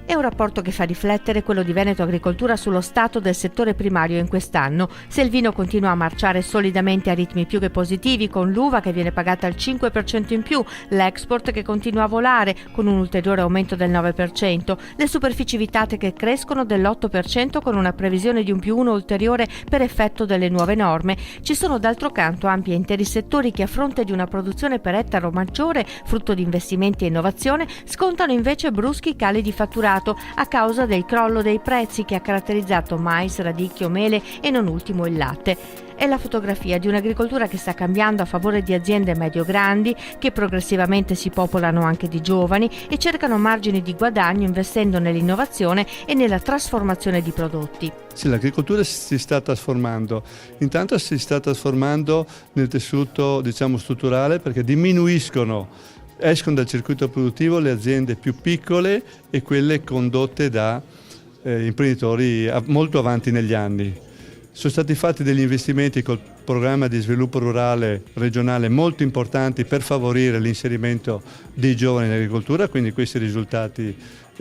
È un rapporto che fa riflettere quello di Veneto Agricoltura sullo stato del settore primario in quest'anno. Se il vino continua a marciare solidamente a ritmi più che positivi, con l'uva che viene pagata al 5% in più, l'export che continua a volare con un ulteriore aumento del 9%, le superfici vitate che crescono dell'8% con una previsione di un +1 ulteriore per effetto delle nuove norme, ci sono d'altro canto ampi e interi settori che a fronte di una produzione per ettaro maggiore, frutto di investimenti e innovazione, scontano invece bruschi cali di fatturato a causa del crollo dei prezzi che ha caratterizzato mais, radicchio, mele e non ultimo il latte. È la fotografia di un'agricoltura che sta cambiando a favore di aziende medio-grandi che progressivamente si popolano anche di giovani e cercano margini di guadagno investendo nell'innovazione e nella trasformazione di prodotti. Sì, l'agricoltura si sta trasformando. Intanto si sta trasformando nel tessuto, strutturale, perché escono dal circuito produttivo le aziende più piccole e quelle condotte da imprenditori molto avanti negli anni. Sono stati fatti degli investimenti col programma di sviluppo rurale regionale molto importanti per favorire l'inserimento dei giovani in agricoltura, quindi questi risultati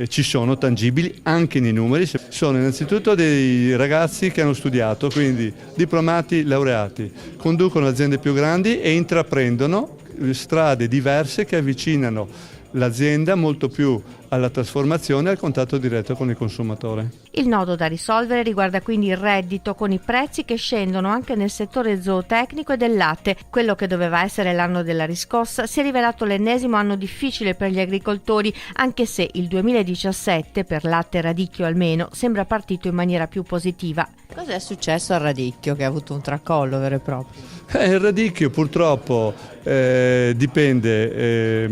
ci sono, tangibili anche nei numeri. Sono innanzitutto dei ragazzi che hanno studiato, quindi diplomati, laureati, conducono aziende più grandi e intraprendono strade diverse che avvicinano l'azienda molto più alla trasformazione e al contatto diretto con il consumatore. Il nodo da risolvere riguarda quindi il reddito, con i prezzi che scendono anche nel settore zootecnico e del latte. Quello che doveva essere l'anno della riscossa si è rivelato l'ennesimo anno difficile per gli agricoltori, anche se il 2017, per latte e radicchio almeno, sembra partito in maniera più positiva. Cosa è successo al radicchio che ha avuto un tracollo vero e proprio? Il radicchio purtroppo dipende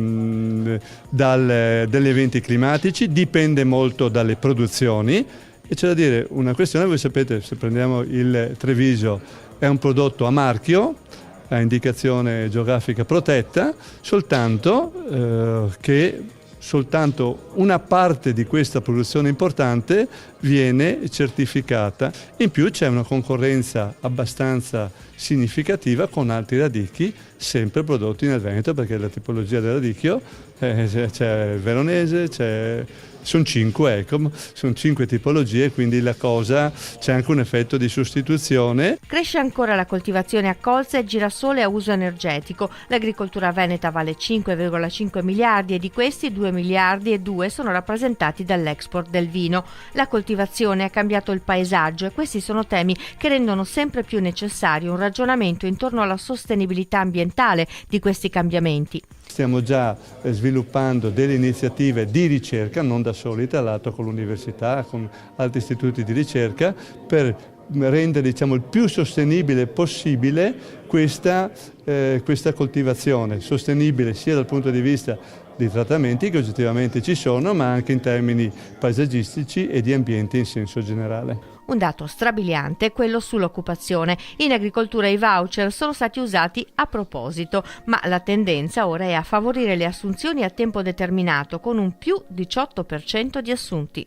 dagli eventi climatici, dipende molto dalle produzioni e c'è da dire una questione. Voi sapete, se prendiamo il Treviso, è un prodotto a marchio, a indicazione geografica protetta, soltanto che una parte di questa produzione importante viene certificata. In più c'è una concorrenza abbastanza significativa con altri radicchi sempre prodotti nel Veneto, perché la tipologia del radicchio c'è il veronese, sono 5 tipologie, quindi c'è anche un effetto di sostituzione. Cresce ancora la coltivazione a colza e girasole a uso energetico. L'agricoltura veneta vale 5,5 miliardi e di questi 2 miliardi e 2 sono rappresentati dall'export del vino. La coltivazione ha cambiato il paesaggio e questi sono temi che rendono sempre più necessario un ragionamento intorno alla sostenibilità ambientale di questi cambiamenti. Stiamo già sviluppando delle iniziative di ricerca, non da soli, tra l'altro con l'università, con altri istituti di ricerca, per rendere il più sostenibile possibile questa coltivazione, sostenibile sia dal punto di vista di trattamenti che oggettivamente ci sono, ma anche in termini paesaggistici e di ambiente in senso generale. Un dato strabiliante è quello sull'occupazione. In agricoltura i voucher sono stati usati a proposito, ma la tendenza ora è a favorire le assunzioni a tempo determinato con un +18% di assunti.